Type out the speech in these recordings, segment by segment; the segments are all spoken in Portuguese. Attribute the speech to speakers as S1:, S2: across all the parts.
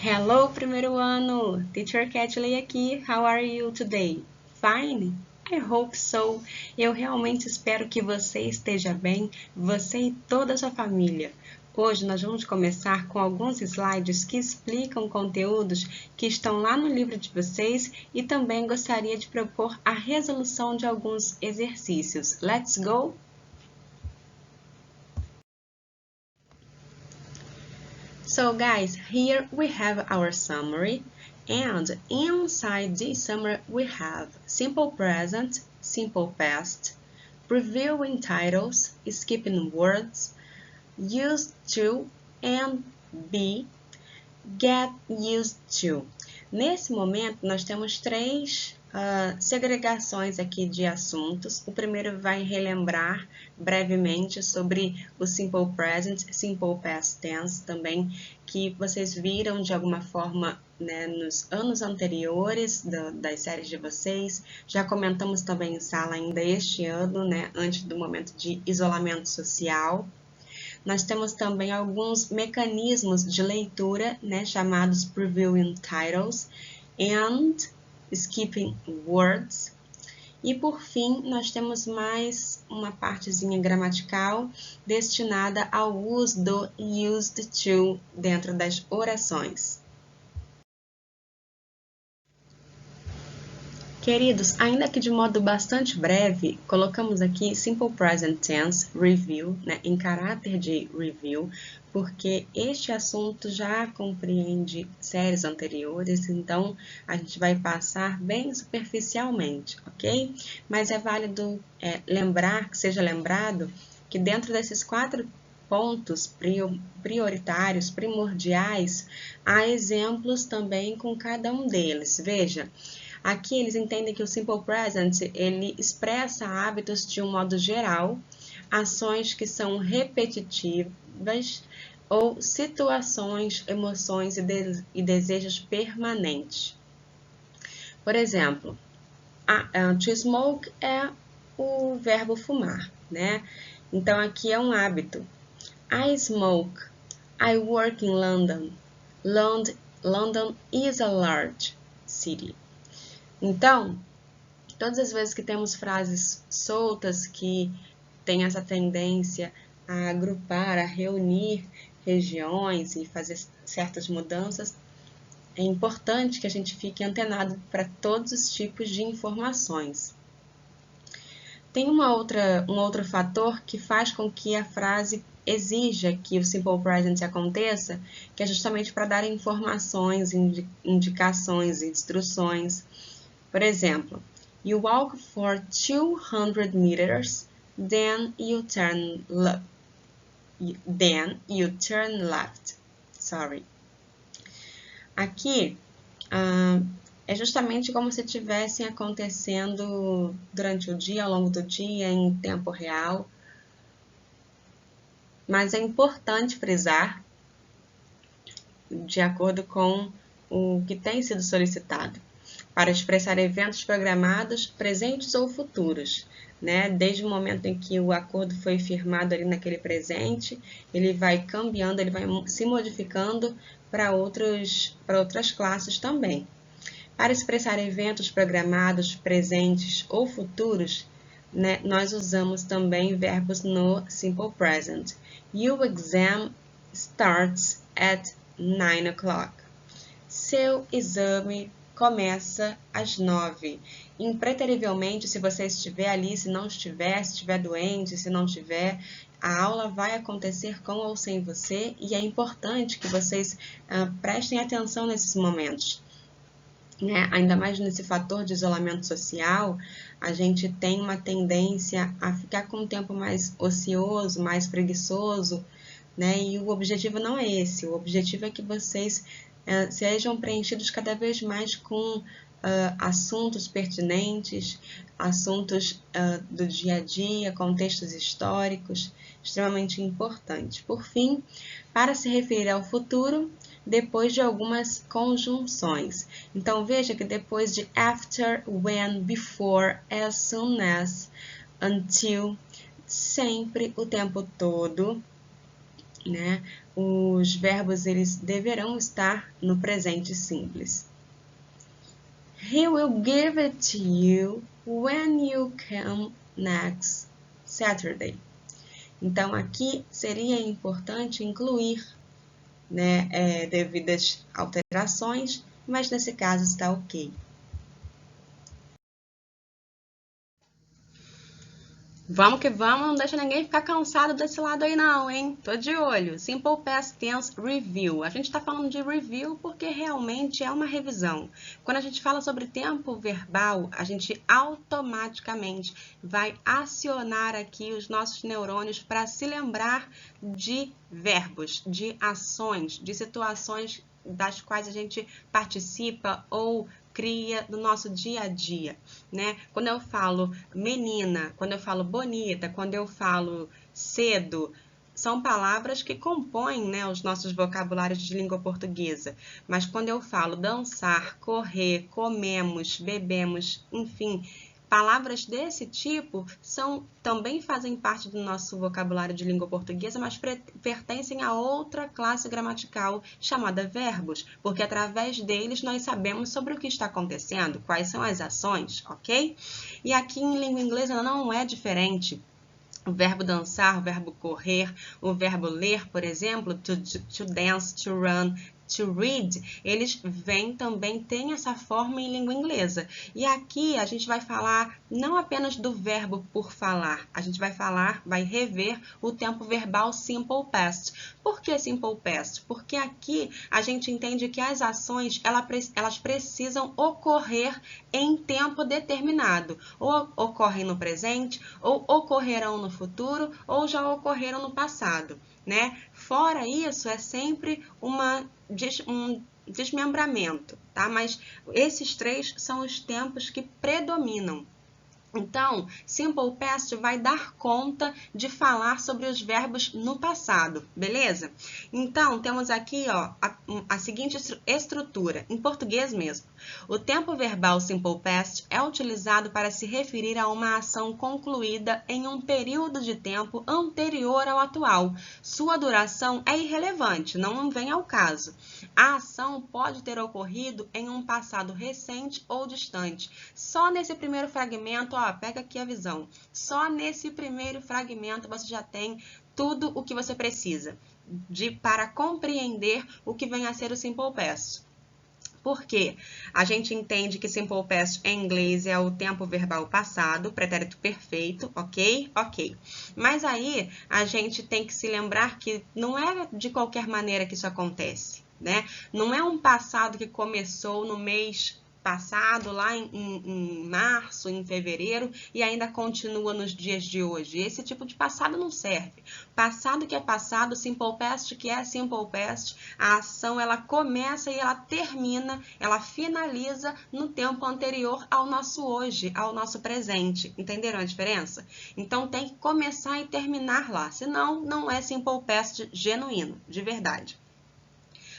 S1: Hello, primeiro ano! Teacher Catley aqui. How are you today? Fine? I hope so. Eu realmente espero que você esteja bem, você e toda a sua família. Hoje nós vamos começar com alguns slides que explicam conteúdos que estão lá no livro de vocês e também gostaria de propor a resolução de alguns exercícios. Let's go! So guys, here we have our summary, and inside this summary we have simple present, simple past, reviewing titles, skipping words, used to, and be, get used to. Nesse momento nós temos três segregações aqui de assuntos. O primeiro vai relembrar brevemente sobre o Simple Present, Simple Past Tense também, que vocês viram de alguma forma, né, nos anos anteriores das séries de vocês. Já comentamos também em sala ainda este ano, né, antes do momento de isolamento social. Nós temos também alguns mecanismos de leitura, né, chamados Previewing Titles and Skipping Words. E por fim, nós temos mais uma partezinha gramatical destinada ao uso do used to dentro das orações. Queridos, ainda que de modo bastante breve, colocamos aqui Simple Present Tense Review, né, em caráter de review, porque este assunto já compreende séries anteriores, então a gente vai passar bem superficialmente, ok? Mas é válido lembrar, que seja lembrado, que dentro desses 4 pontos prioritários, primordiais, há exemplos também com cada um deles. Veja, aqui eles entendem que o Simple Present, ele expressa hábitos de um modo geral, ações que são repetitivas ou situações, emoções e desejos permanentes. Por exemplo, to smoke é o verbo fumar, né? Então, aqui é um hábito. I smoke. I work in London. London is a large city. Então, todas as vezes que temos frases soltas que têm essa tendência a agrupar, a reunir regiões e fazer certas mudanças, é importante que a gente fique antenado para todos os tipos de informações. Tem um outro fator que faz com que a frase exija que o Simple Present aconteça, que é justamente para dar informações, indicações, instruções. Por exemplo, you walk for 200 meters, then you turn left. Sorry. Aqui é justamente como se estivessem acontecendo durante o dia, ao longo do dia, em tempo real. Mas é importante frisar, de acordo com o que tem sido solicitado, para expressar eventos programados, presentes ou futuros, né? Desde o momento em que o acordo foi firmado ali naquele presente, ele vai cambiando, ele vai se modificando para outras classes também. Para expressar eventos programados, presentes ou futuros, né, nós usamos também verbos no Simple Present. Your exam starts at 9 o'clock. Seu exame começa às 9. Impreterivelmente, se você estiver ali, se não estiver, se estiver doente, se não estiver, a aula vai acontecer com ou sem você e é importante que vocês prestem atenção nesses momentos. Né? Ainda mais nesse fator de isolamento social, a gente tem uma tendência a ficar com um tempo mais ocioso, mais preguiçoso, né? E o objetivo não é esse, o objetivo é que vocês sejam preenchidos cada vez mais com assuntos pertinentes, assuntos do dia a dia, contextos históricos, extremamente importantes. Por fim, para se referir ao futuro, depois de algumas conjunções. Então, veja que depois de after, when, before, as soon as, until, sempre, o tempo todo, né, os verbos eles deverão estar no presente simples. He will give it to you when you come next Saturday. Então, aqui seria importante incluir, né, devidas alterações, mas nesse caso está ok. Vamos que vamos, não deixa ninguém ficar cansado desse lado aí não, hein? Tô de olho. Simple Past Tense Review. A gente tá falando de review porque realmente é uma revisão. Quando a gente fala sobre tempo verbal, a gente automaticamente vai acionar aqui os nossos neurônios para se lembrar de verbos, de ações, de situações das quais a gente participa ou cria no nosso dia a dia, né? Quando eu falo menina, quando eu falo bonita, quando eu falo cedo, são palavras que compõem, né, os nossos vocabulários de língua portuguesa. Mas quando eu falo dançar, correr, comemos, bebemos, enfim, palavras desse tipo também fazem parte do nosso vocabulário de língua portuguesa, mas pertencem a outra classe gramatical chamada verbos, porque através deles nós sabemos sobre o que está acontecendo, quais são as ações, ok? E aqui em língua inglesa não é diferente. O verbo dançar, o verbo correr, o verbo ler, por exemplo, to dance, to run, to read, eles têm essa forma em língua inglesa. E aqui a gente vai falar não apenas do verbo por falar, a gente vai rever o tempo verbal simple past. Por que simple past? Porque aqui a gente entende que as ações elas precisam ocorrer em tempo determinado. Ou ocorrem no presente, ou ocorrerão no futuro, ou já ocorreram no passado, né? Fora isso, é sempre um desmembramento, tá? Mas esses três são os tempos que predominam. Então, Simple Past vai dar conta de falar sobre os verbos no passado, beleza? Então, temos aqui ó, a seguinte estrutura, em português mesmo. O tempo verbal Simple Past é utilizado para se referir a uma ação concluída em um período de tempo anterior ao atual. Sua duração é irrelevante, não vem ao caso. A ação pode ter ocorrido em um passado recente ou distante. Só nesse primeiro fragmento, ó, pega aqui a visão. Só nesse primeiro fragmento você já tem tudo o que você precisa para compreender o que vem a ser o Simple Past. Por quê? A gente entende que Simple Past em inglês é o tempo verbal passado, pretérito perfeito, ok? Ok. Mas aí a gente tem que se lembrar que não é de qualquer maneira que isso acontece, né? Não é um passado que começou no mês passado, lá em março, em fevereiro, e ainda continua nos dias de hoje. Esse tipo de passado não serve. Passado que é passado, Simple Past que é Simple Past, a ação ela começa e ela termina, ela finaliza no tempo anterior ao nosso hoje, ao nosso presente. Entenderam a diferença? Então tem que começar e terminar lá, senão não é Simple Past genuíno, de verdade.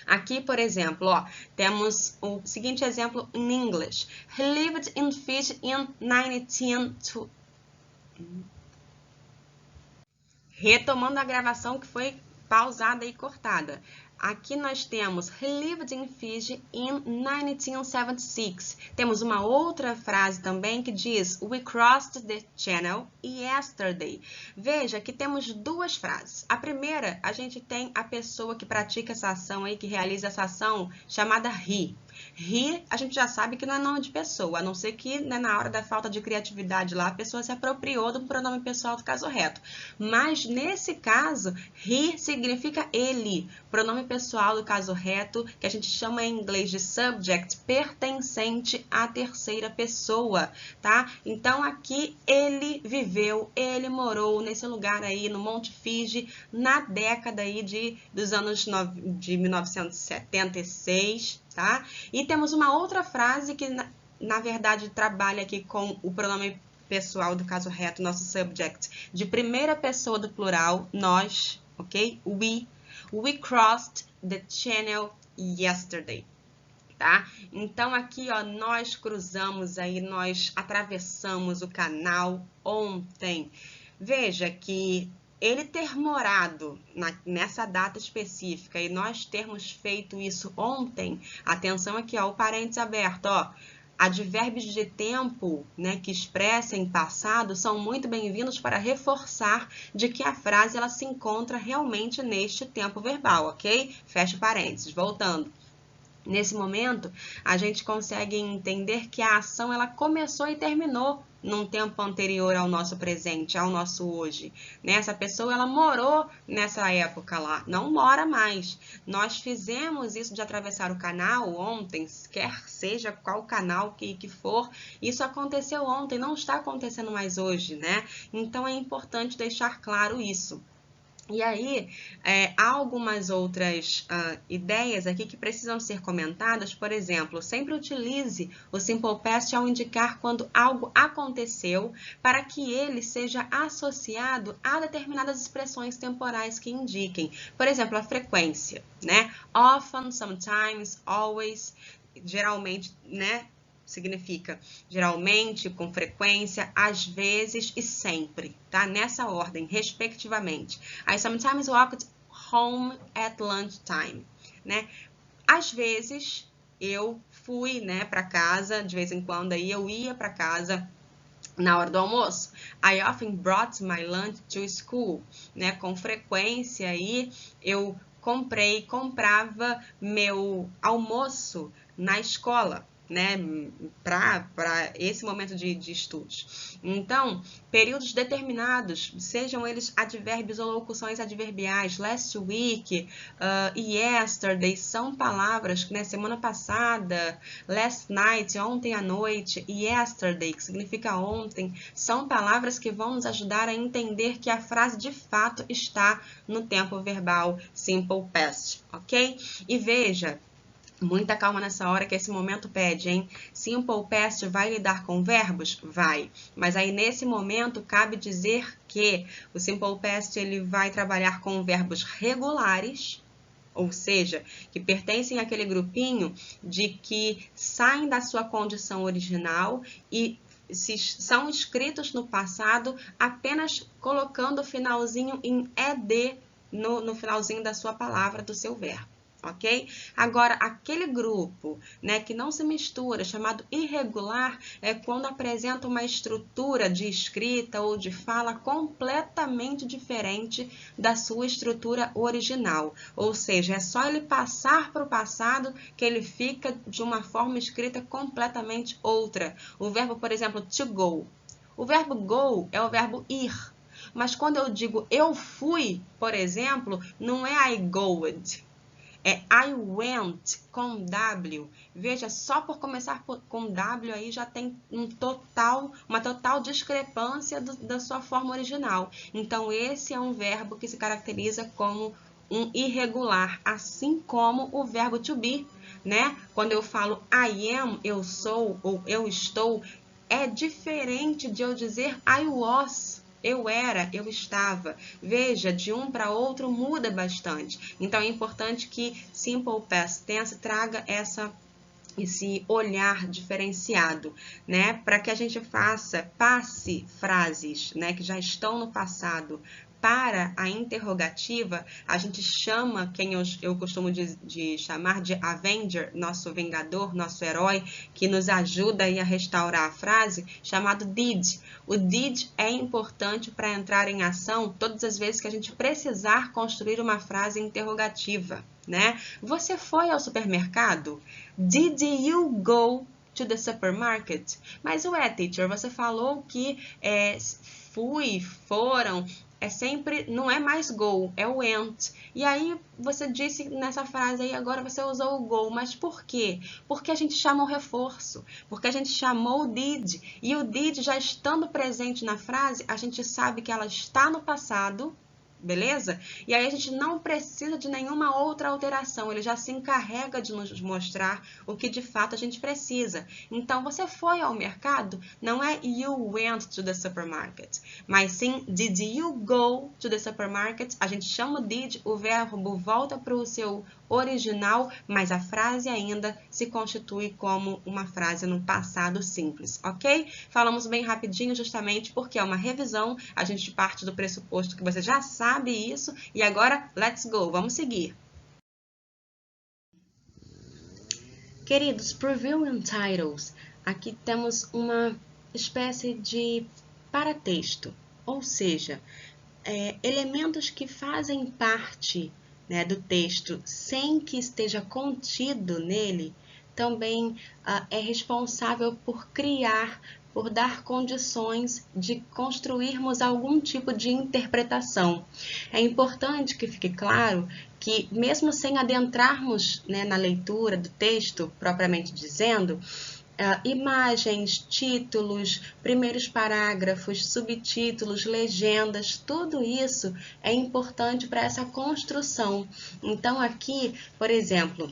S1: Aqui, por exemplo, ó, temos o seguinte exemplo em inglês. He lived in Fiji in 1920. Retomando a gravação que foi pausada e cortada. Aqui nós temos He lived in Fiji in 1976. Temos uma outra frase também que diz We crossed the channel yesterday. Veja que temos duas frases. A primeira, a gente tem a pessoa que pratica essa ação aí, que realiza essa ação, chamada he. He, a gente já sabe que não é nome de pessoa, a não ser que, né, na hora da falta de criatividade lá, a pessoa se apropriou do pronome pessoal do caso reto. Mas, nesse caso, he significa ele, pronome pessoal do caso reto, que a gente chama em inglês de subject, pertencente à terceira pessoa, tá? Então, aqui, ele viveu, ele morou nesse lugar aí, no Monte Fiji, na década aí dos anos de 1976, tá? E temos uma outra frase que, na verdade, trabalha aqui com o pronome pessoal do caso reto, nosso subject, de primeira pessoa do plural, nós, ok? We crossed the channel yesterday, tá? Então, aqui, ó, nós cruzamos aí, nós atravessamos o canal ontem. Veja que ele ter morado nessa data específica e nós termos feito isso ontem, atenção aqui, ó, o parênteses aberto, ó, advérbios de tempo, né, que expressem passado são muito bem-vindos para reforçar de que a frase ela se encontra realmente neste tempo verbal, ok? Fecha parênteses, voltando. Nesse momento, a gente consegue entender que a ação ela começou e terminou num tempo anterior ao nosso presente, ao nosso hoje. Essa pessoa ela morou nessa época lá, não mora mais. Nós fizemos isso de atravessar o canal ontem, quer seja qual canal que for, isso aconteceu ontem, não está acontecendo mais hoje, né? Então é importante deixar claro isso. E aí, há algumas outras ideias aqui que precisam ser comentadas. Por exemplo, sempre utilize o Simple Past ao indicar quando algo aconteceu para que ele seja associado a determinadas expressões temporais que indiquem. Por exemplo, a frequência, né? Often, sometimes, always, geralmente, né? Significa geralmente, com frequência, às vezes e sempre, tá? Nessa ordem, respectivamente. I sometimes walked home at lunchtime, né? Às vezes, eu fui, né, para casa, de vez em quando, aí eu ia para casa na hora do almoço. I often brought my lunch to school, né? Com frequência, aí eu comprava meu almoço na escola, né, para esse momento de estudos. Então, períodos determinados, sejam eles advérbios ou locuções adverbiais, last week, yesterday, são palavras que, né, semana passada, last night, ontem à noite, yesterday, que significa ontem, são palavras que vão nos ajudar a entender que a frase de fato está no tempo verbal simple past, ok? E veja, muita calma nessa hora que esse momento pede, hein? Simple past vai lidar com verbos? Vai. Mas aí nesse momento cabe dizer que o simple past ele vai trabalhar com verbos regulares, ou seja, que pertencem àquele grupinho de que saem da sua condição original e são escritos no passado apenas colocando o finalzinho em ed no finalzinho da sua palavra, do seu verbo. Ok? Agora, aquele grupo, né, que não se mistura, chamado irregular, é quando apresenta uma estrutura de escrita ou de fala completamente diferente da sua estrutura original. Ou seja, é só ele passar para o passado que ele fica de uma forma escrita completamente outra. O verbo, por exemplo, to go. O verbo go é o verbo ir. Mas quando eu digo eu fui, por exemplo, não é I goed. É I went com W. Veja, só por começar com W aí já tem uma total discrepância da sua forma original. Então, esse é um verbo que se caracteriza como um irregular, assim como o verbo to be, né? Quando eu falo I am, eu sou ou eu estou, é diferente de eu dizer I was. Eu era, eu estava. Veja, de um para outro muda bastante. Então, é importante que Simple Past Tense traga esse olhar diferenciado, né? Para que a gente passe frases, né, que já estão no passado para a interrogativa, a gente chama quem eu costumo de chamar de Avenger, nosso vingador, nosso herói, que nos ajuda aí a restaurar a frase, chamado did. O did é importante para entrar em ação todas as vezes que a gente precisar construir uma frase interrogativa, né? Você foi ao supermercado? Did you go to the supermarket? Mas ué, teacher, você falou que foram, não é mais go, é o went. E aí você disse nessa frase aí, agora você usou o go, mas por quê? Porque a gente chama o reforço, porque a gente chamou o did, e o did já estando presente na frase, a gente sabe que ela está no passado, beleza? E aí a gente não precisa de nenhuma outra alteração, ele já se encarrega de nos mostrar o que de fato a gente precisa. Então, você foi ao mercado? Não é you went to the supermarket, mas sim did you go to the supermarket? A gente chama o did, o verbo volta para o seu original, mas a frase ainda se constitui como uma frase no passado simples, ok? Falamos bem rapidinho justamente porque é uma revisão, a gente parte do pressuposto que você já sabe isso, e agora, let's go, vamos seguir. Queridos, Preview and Titles, aqui temos uma espécie de paratexto, ou seja, elementos que fazem parte, né, do texto sem que esteja contido nele, também é responsável por criar, por dar condições de construirmos algum tipo de interpretação. É importante que fique claro que, mesmo sem adentrarmos, né, na leitura do texto propriamente dizendo, imagens, títulos, primeiros parágrafos, subtítulos, legendas, tudo isso é importante para essa construção. Então, aqui, por exemplo,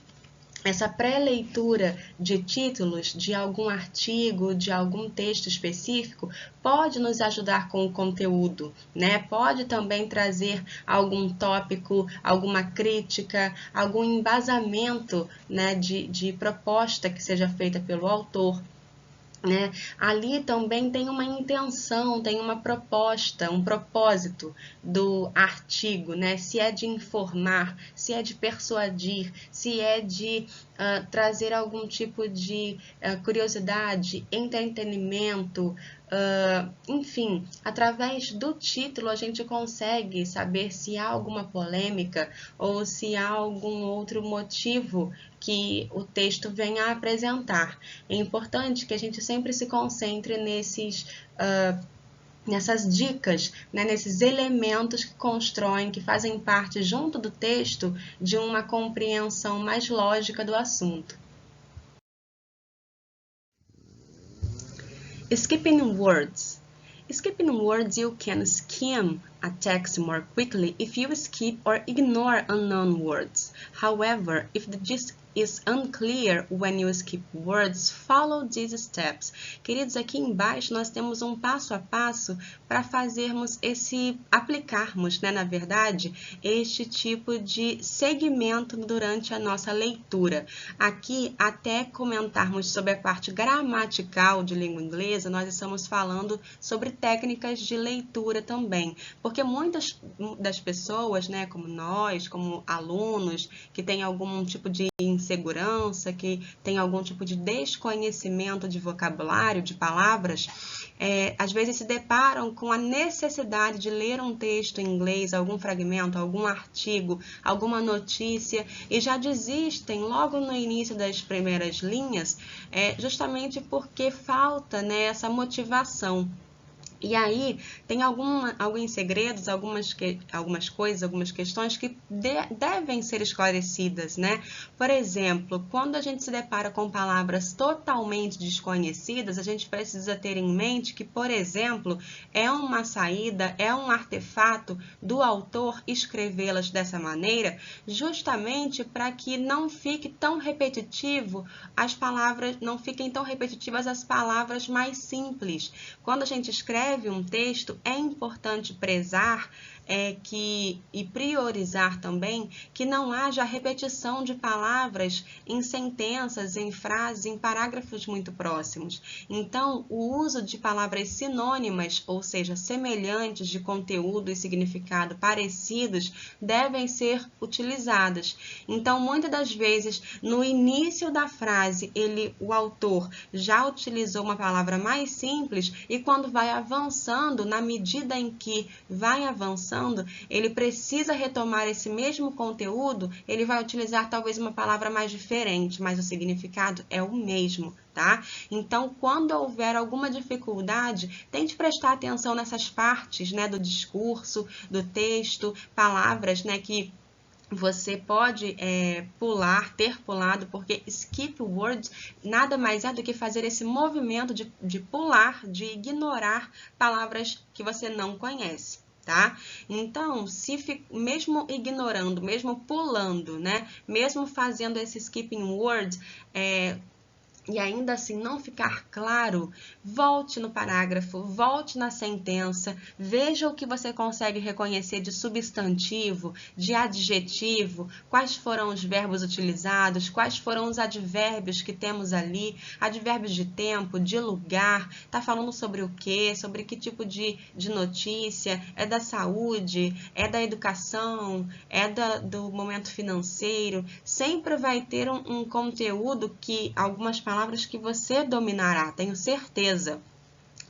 S1: essa pré-leitura de títulos de algum artigo, de algum texto específico, pode nos ajudar com o conteúdo, né? Pode também trazer algum tópico, alguma crítica, algum embasamento, né, de proposta que seja feita pelo autor. Né? Ali também tem uma intenção, tem uma proposta, um propósito do artigo, né? Se é de informar, se é de persuadir, se é de trazer algum tipo de curiosidade, entretenimento, enfim, através do título a gente consegue saber se há alguma polêmica ou se há algum outro motivo que o texto venha a apresentar. É importante que a gente sempre se concentre nessas dicas, né, nesses elementos que constroem, que fazem parte junto do texto de uma compreensão mais lógica do assunto. Skipping words. Skipping words, you can skim a text more quickly if you skip or ignore unknown words. However, if the gist is unclear when you skip words, follow these steps. Queridos, aqui embaixo nós temos um passo a passo para aplicarmos, né, na verdade, este tipo de segmento durante a nossa leitura. Aqui, até comentarmos sobre a parte gramatical de língua inglesa, nós estamos falando sobre técnicas de leitura também, porque muitas das pessoas, né, como nós, como alunos, que têm algum tipo de insegurança, que tem algum tipo de desconhecimento de vocabulário, de palavras, às vezes se deparam com a necessidade de ler um texto em inglês, algum fragmento, algum artigo, alguma notícia, e já desistem logo no início das primeiras linhas, justamente porque falta, né, essa motivação. E aí, tem alguns segredos, algumas coisas, algumas questões que devem ser esclarecidas, né? Por exemplo, quando a gente se depara com palavras totalmente desconhecidas, a gente precisa ter em mente que, por exemplo, é uma saída, é um artefato do autor escrevê-las dessa maneira, justamente para que não fique tão repetitivo as palavras, não fiquem tão repetitivas as palavras mais simples. Quando a gente escreve um texto, é importante prezar e priorizar também que não haja repetição de palavras em sentenças, em frases, em parágrafos muito próximos. Então, o uso de palavras sinônimas, ou seja, semelhantes de conteúdo e significado parecidos, devem ser utilizadas. Então, muitas das vezes, no início da frase, o autor já utilizou uma palavra mais simples e quando vai avançando, na medida em que vai avançando, ele precisa retomar esse mesmo conteúdo, ele vai utilizar talvez uma palavra mais diferente, mas o significado é o mesmo, tá? Então, quando houver alguma dificuldade, tente prestar atenção nessas partes, né, do discurso, do texto, palavras, né, que você pode ter pulado, porque skip words nada mais é do que fazer esse movimento de pular, de ignorar palavras que você não conhece. Tá? Então, mesmo ignorando, mesmo pulando, né? Mesmo fazendo esse skipping words, e ainda assim não ficar claro, volte no parágrafo, volte na sentença, veja o que você consegue reconhecer de substantivo, de adjetivo, quais foram os verbos utilizados, quais foram os advérbios que temos ali, advérbios de tempo, de lugar, está falando sobre o quê, sobre que tipo de notícia, é da saúde, é da educação, é do momento financeiro, sempre vai ter um conteúdo que algumas palavras que você dominará, tenho certeza.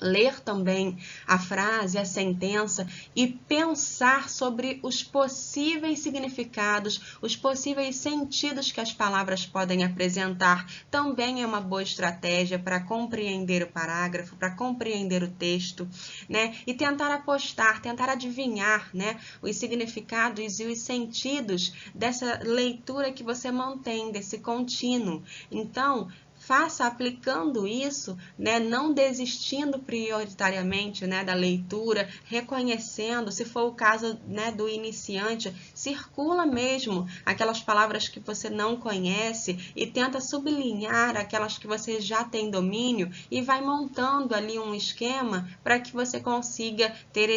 S1: Ler também a frase, a sentença e pensar sobre os possíveis significados, os possíveis sentidos que as palavras podem apresentar, também é uma boa estratégia para compreender o parágrafo, para compreender o texto, né? E tentar apostar, tentar adivinhar, né, os significados e os sentidos dessa leitura que você mantém, desse contínuo. Então, faça aplicando isso, né, não desistindo prioritariamente, né, da leitura, reconhecendo, se for o caso, né, do iniciante, circula mesmo aquelas palavras que você não conhece e tenta sublinhar aquelas que você já tem domínio e vai montando ali um esquema para que você consiga ter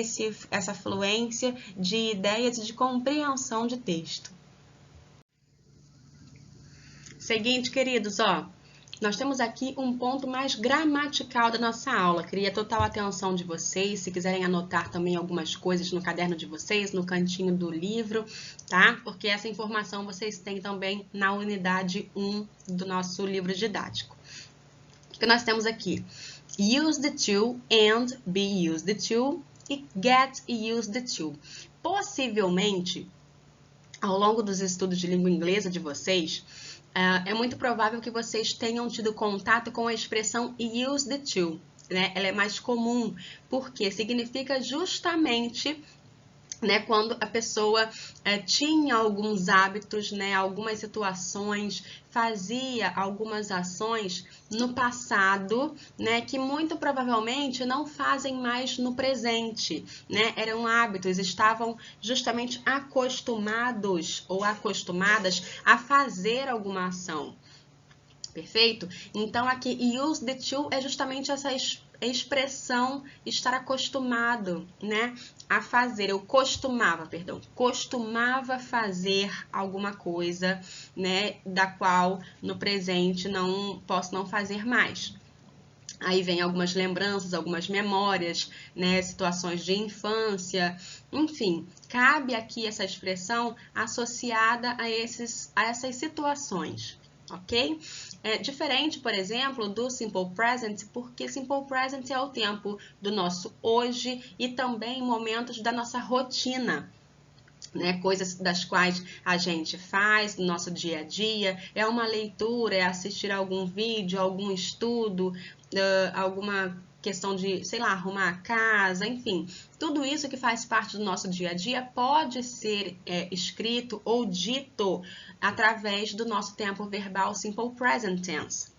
S1: essa fluência de ideias e de compreensão de texto. Seguinte, queridos, nós temos aqui um ponto mais gramatical da nossa aula. Queria total atenção de vocês, se quiserem anotar também algumas coisas no caderno de vocês, no cantinho do livro, tá? Porque essa informação vocês têm também na unidade 1 do nosso livro didático. O que nós temos aqui? Use the to and be used to e get used to. Possivelmente, ao longo dos estudos de língua inglesa de vocês, é muito provável que vocês tenham tido contato com a expressão used to, né? Ela é mais comum, porque significa justamente, né, quando a pessoa tinha alguns hábitos, né, algumas situações, fazia algumas ações no passado, né, que muito provavelmente não fazem mais no presente, né, eram hábitos, estavam justamente acostumados ou acostumadas a fazer alguma ação. Perfeito? Então, aqui, use the to é justamente essa expressão estar acostumado, né, a fazer. Eu costumava fazer alguma coisa, né, da qual no presente posso não fazer mais. Aí vem algumas lembranças, algumas memórias, né, situações de infância, enfim, cabe aqui essa expressão associada a essas situações. Ok? É diferente, por exemplo, do Simple Present, porque Simple Present é o tempo do nosso hoje e também momentos da nossa rotina, né? Coisas das quais a gente faz no nosso dia a dia, é uma leitura, é assistir algum vídeo, algum estudo, alguma questão de, sei lá, arrumar a casa, enfim, tudo isso que faz parte do nosso dia a dia pode ser escrito ou dito através do nosso tempo verbal Simple Present Tense.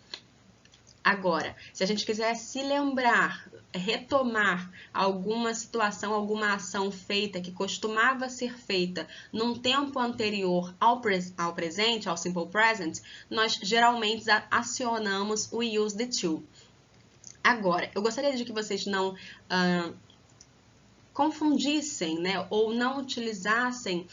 S1: Agora, se a gente quiser se lembrar, retomar alguma situação, alguma ação feita que costumava ser feita num tempo anterior ao presente, ao Simple Present, nós geralmente acionamos o use the to. Agora, eu gostaria de que vocês não confundissem, né, ou não utilizassem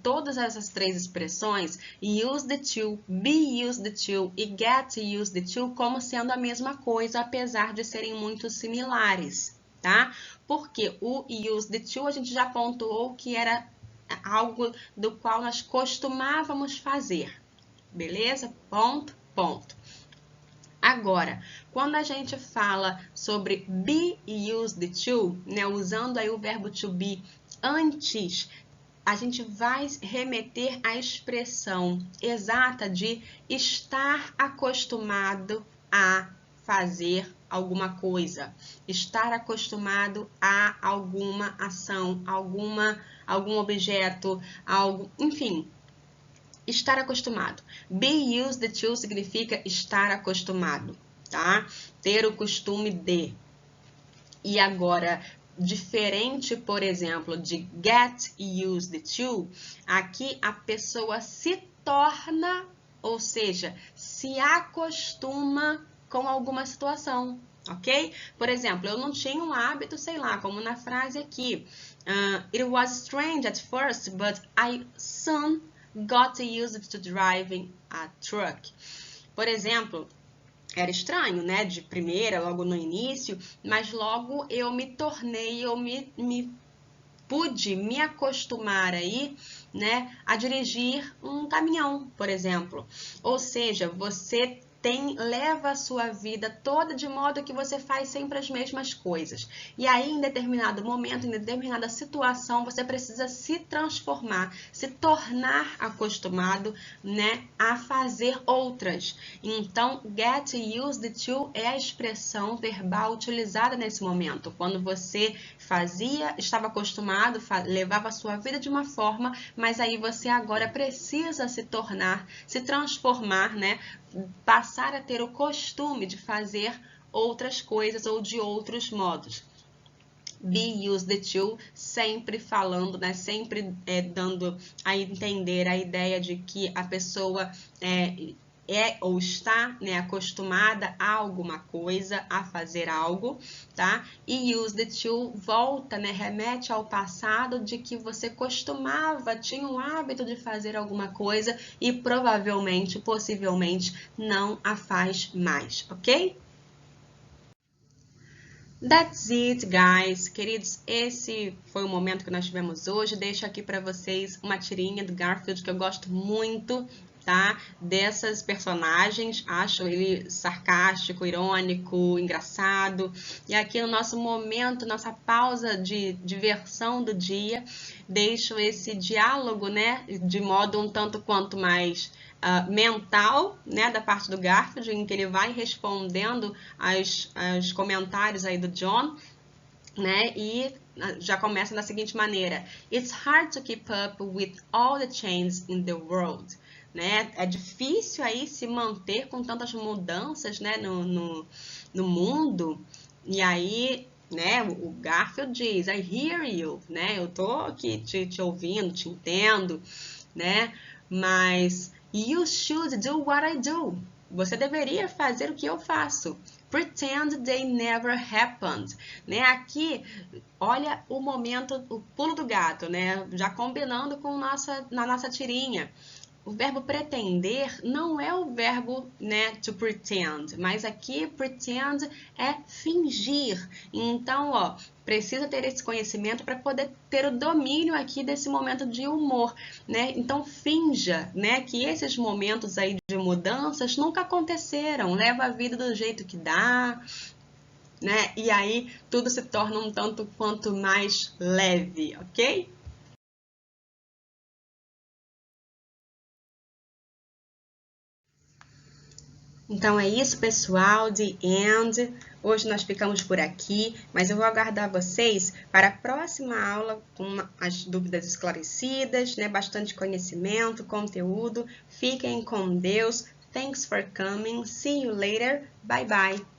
S1: todas essas três expressões, use the to, be used to e get used to, como sendo a mesma coisa, apesar de serem muito similares, tá? Porque o use the to a gente já pontuou que era algo do qual nós costumávamos fazer, beleza? Ponto, ponto. Agora, quando a gente fala sobre be used to, né, usando aí o verbo to be antes, a gente vai remeter à expressão exata de estar acostumado a fazer alguma coisa, estar acostumado a alguma ação, algum objeto, algo, enfim. Estar acostumado. Be used to significa estar acostumado, tá? Ter o costume de. E agora, diferente, por exemplo, de get used to, aqui a pessoa se torna ou seja, se acostuma com alguma situação, ok? Por exemplo, eu não tinha um hábito, sei lá, como na frase aqui. It was strange at first, but I soon got used to driving a truck. Por exemplo, era estranho, né? De primeira, logo no início, mas logo eu me tornei, pude me acostumar aí, né, a dirigir um caminhão, por exemplo. Ou seja, você leva a sua vida toda de modo que você faz sempre as mesmas coisas. E aí, em determinado momento, em determinada situação, você precisa se transformar, se tornar acostumado, né, a fazer outras. Então, get used to é a expressão verbal utilizada nesse momento. Quando você estava acostumado, levava a sua vida de uma forma, mas aí você agora precisa se tornar, se transformar, né? Passar a ter o costume de fazer outras coisas ou de outros modos. Be used to, sempre falando, né? Sempre dando a entender a ideia de que a pessoa é ou está, né, acostumada a alguma coisa, a fazer algo, tá? E used to volta, né, remete ao passado de que você costumava, tinha o hábito de fazer alguma coisa e provavelmente, possivelmente, não a faz mais, ok? That's it, guys. Queridos, esse foi o momento que nós tivemos hoje. Deixo aqui para vocês uma tirinha do Garfield que eu gosto muito, tá? Dessas personagens. Acho ele sarcástico, irônico, engraçado. E aqui no nosso momento, nossa pausa de diversão do dia, deixo esse diálogo, né? De modo um tanto quanto mais mental, né, da parte do Garfield, em que ele vai respondendo aos comentários aí do John, né, e já começa da seguinte maneira: It's hard to keep up with all the changes in the world. Né? É difícil aí se manter com tantas mudanças, né, no mundo. E aí, né, o Garfield diz, I hear you, né? Eu tô aqui te ouvindo, te entendo, né? Mas you should do what I do. Você deveria fazer o que eu faço. Pretend they never happened. Né? Aqui, olha o momento, o pulo do gato, né? Já combinando com na nossa tirinha. O verbo pretender não é o verbo, né, to pretend, mas aqui pretend é fingir. Então, ó, precisa ter esse conhecimento para poder ter o domínio aqui desse momento de humor, né? Então, finja, né, que esses momentos aí de mudanças nunca aconteceram. Leva a vida do jeito que dá, né? E aí tudo se torna um tanto quanto mais leve, ok? Então é isso, pessoal, The End. Hoje nós ficamos por aqui, mas eu vou aguardar vocês para a próxima aula com as dúvidas esclarecidas, né? Bastante conhecimento, conteúdo. Fiquem com Deus. Thanks for coming. See you later. Bye bye.